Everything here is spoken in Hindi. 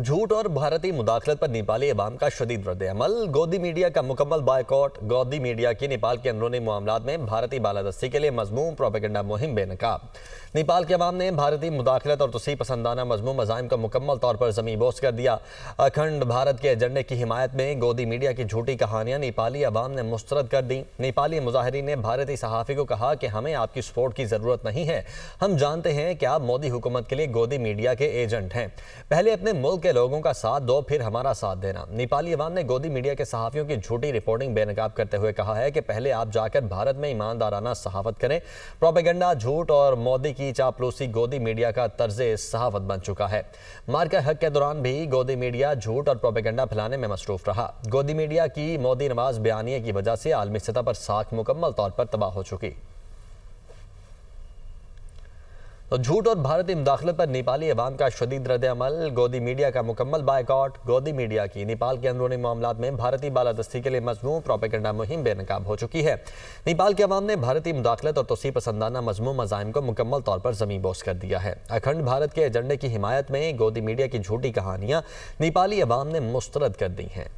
झूठ और भारतीय मुदाखलत पर नेपाली अवाम का शदीद रद्द-ए-अमल। गोदी मीडिया का मुकम्मल बायकॉट। गोदी मीडिया की नेपाल के अंदरूनी मामलात में भारतीय बालादस्ती के लिए मजमूम प्रोपेगेंडा मुहिम बेनकाब। नेपाल के अवाम ने भारतीय मुदाखलत और तोसी पसंदाना मजमूम मज़ाहिम को मुकम्मल तौर पर ज़मींबोस कर दिया। अखंड भारत के एजेंडे की हिमायत में गोदी मीडिया की झूठी कहानियाँ नेपाली अवाम ने मुस्तरद कर दी। नेपाली मुजाहिरीन ने भारतीय सहाफ़ी को कहा कि हमें आपकी सपोर्ट की ज़रूरत नहीं है, हम जानते हैं कि आप मोदी हुकूमत के लिए गोदी मीडिया के एजेंट हैं। पहले अपने मुल्क के लोगों का साथ दो, फिर हमारा साथ देना। नेपाली अवाम ने गोदी मीडिया के सहाफ़ियों की झूठी रिपोर्टिंग बेनकाब करते हुए कहा है कि पहले आप जाकर भारत में ईमानदाराना सहाफ़त करें। प्रोपेगेंडा, झूठ और मोदी की चापलूसी गोदी मीडिया का तर्ज़े सहाफ़त बन चुका है। मार्का हक के दौरान भी गोदी मीडिया झूठ और प्रोपेगेंडा फैलाने में मसरूफ़ रहा। गोदी मीडिया की मोदी नवाज बयानिए की वजह से आलमी सतह पर साख मुकम्मल तौर पर तबाह हो चुकी। तो झूठ और भारतीय मुदाखलत पर नेपाली अवाम का शदीद रद्द-ए-अमल। गोदी मीडिया का मुकम्मल बायकॉट। गोदी मीडिया की नेपाल के अंदरूनी मामलात में भारतीय बालादस्ती के लिए मजमूम प्रोपेगेंडा मुहिम बेनकाब हो चुकी है। नेपाल के अवाम ने भारतीय मुदाखलत और तोसी पसंदाना मजमूम मज़ाहिम को मुकम्मल तौर पर ज़मींबोस कर दिया है। अखंड भारत के एजेंडे की हिमायत में गोदी मीडिया की झूठी कहानियाँ नेपाली अवाम ने मुस्तरद कर दी हैं।